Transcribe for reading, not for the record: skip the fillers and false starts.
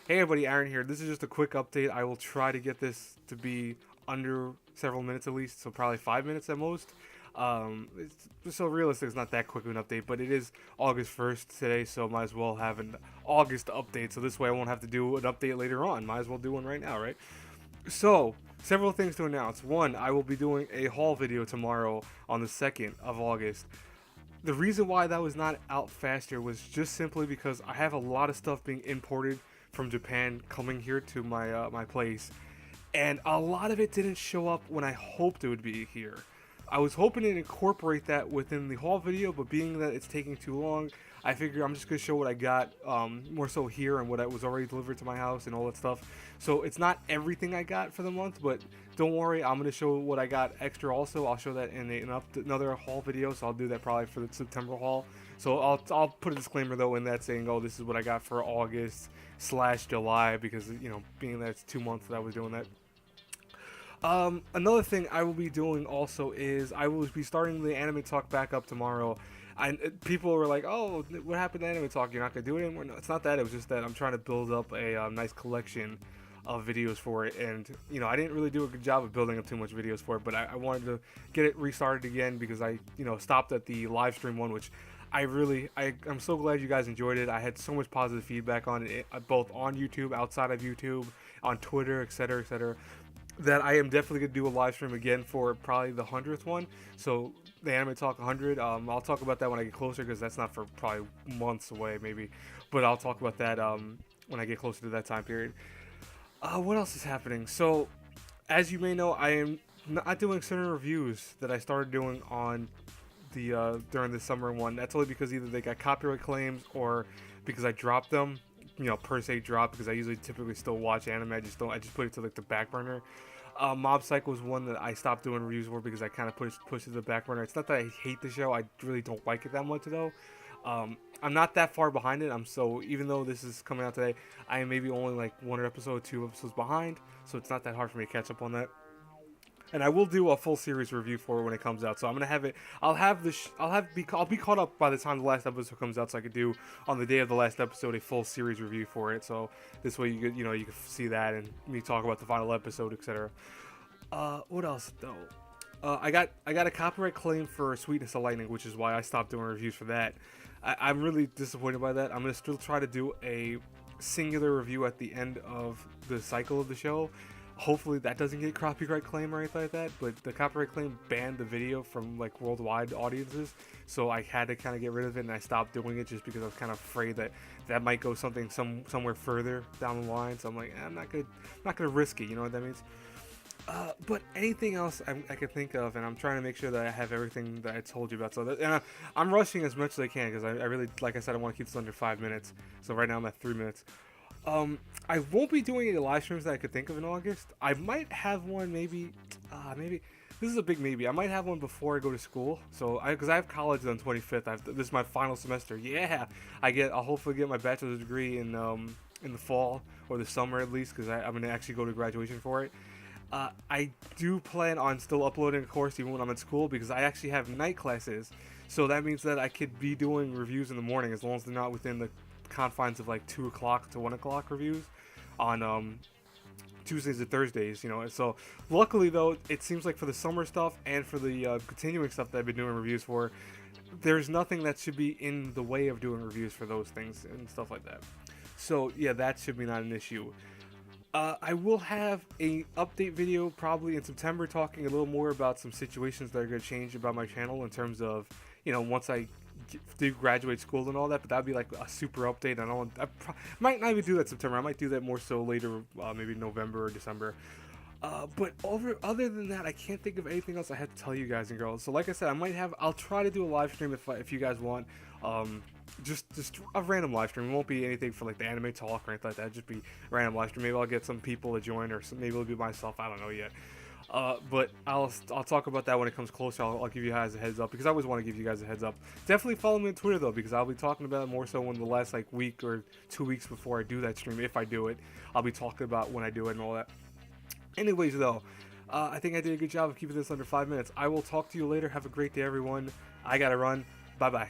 Hey everybody, Aaron here. This is just a quick update. I will try to get this to be under several minutes at least, so probably 5 minutes at most. So realistic, it's not that quick of an update, but it is August 1st today, so might as well have an August update. So this way I won't have to do an update later on. Might as well do one right now, right? So, several things to announce. One, I will be doing a haul video tomorrow on the 2nd of August. The reason why that was not out faster was just simply because I have a lot of stuff being imported from Japan coming here to my place, and a lot of it didn't show up when I hoped it would be here. I was hoping to incorporate that within the haul video, but being that it's taking too long, I figure I'm just gonna show what I got, more so here and what was already delivered to my house and all that stuff. So it's not everything I got for the month, but don't worry, I'm gonna show what I got extra. Also, I'll show that in another haul video. So I'll do that probably for the September haul. So I'll put a disclaimer though in that saying, oh, this is what I got for August/July, because being that it's 2 months that I was doing that. Another thing I will be doing also is I will be starting the anime talk back up tomorrow. People were like, "Oh, what happened to anime talk? You're not gonna do it anymore?" No, it's not that. It was just that I'm trying to build up a nice collection of videos for it, and I didn't really do a good job of building up too much videos for it. But I wanted to get it restarted again because I stopped at the live stream one, which I'm so glad you guys enjoyed it. I had so much positive feedback on it, both on YouTube, outside of YouTube, on Twitter, etc., etc., that I am definitely gonna do a live stream again for probably the 100th one. So the Anime Talk 100. I'll talk about that when I get closer because that's not for probably months away, maybe. But I'll talk about that when I get closer to that time period. What else is happening? So, as you may know, I am not doing certain reviews that I started doing on the during the summer one. That's only because either they got copyright claims or because I dropped them. Per se drop, because I usually typically still watch anime. I just put it to like the back burner. Mob Psycho was one that I stopped doing reviews for because I kind of pushed it to the back burner. It's not that I hate the show, I really don't like it that much though. I'm not that far behind it. Even though this is coming out today, I am maybe only like one episode, 2 episodes behind. So it's not that hard for me to catch up on that. And I will do a full series review for it when it comes out. So I'm gonna have it. I'll be caught up by the time the last episode comes out, so I could do on the day of the last episode a full series review for it. So this way you can see that and me talk about the final episode, etc. What else though? I got a copyright claim for Sweetness of Lightning, which is why I stopped doing reviews for that. I'm really disappointed by that. I'm gonna still try to do a singular review at the end of the cycle of the show. Hopefully that doesn't get copyright claim or anything like that, but the copyright claim banned the video from like worldwide audiences, so I had to kind of get rid of it, and I stopped doing it just because I was kind of afraid that might go somewhere further down the line. So I'm like, I'm not gonna risk it. You know what that means? But anything else I can think of, and I'm trying to make sure that I have everything that I told you about. I'm rushing as much as I can because I really, like I said, I want to keep this under 5 minutes. So right now I'm at 3 minutes. I won't be doing any live streams that I could think of in August. I might have one maybe this is a big maybe. I might have one before I go to school. So because I have college on 25th. This is my final semester. Yeah, I'll hopefully get my bachelor's degree in the fall or the summer at least, because I'm gonna actually go to graduation for it. I do plan on still uploading a course even when I'm at school, because I actually have night classes. So that means that I could be doing reviews in the morning as long as they're not within the confines of like 2 o'clock to 1 o'clock reviews on Tuesdays and Thursdays. So luckily though, it seems like for the summer stuff and for the continuing stuff that I've been doing reviews for, there's nothing that should be in the way of doing reviews for those things and stuff like that. So yeah, that should be not an issue. I will have a update video probably in September talking a little more about some situations that are going to change about my channel in terms of, once I do graduate school and all that, but that'd be like a super update. I might not even do that in September. I might do that more so later, maybe November or December. But other than that, I can't think of anything else I have to tell you guys and girls. So like I said, I'll try to do a live stream if you guys want. Just a random live stream. It won't be anything for like the anime talk or anything like that. It'll just be a random live stream. Maybe I'll get some people to join, or maybe it'll be myself. I don't know yet. But I'll talk about that when it comes closer. I'll give you guys a heads up, because I always want to give you guys a heads up. Definitely follow me on Twitter though, because I'll be talking about it more so in the last like week or 2 weeks before I do that stream. If I do it, I'll be talking about when I do it and all that. Anyways though, I think I did a good job of keeping this under 5 minutes. I will talk to you later. Have a great day, everyone. I gotta run. Bye bye.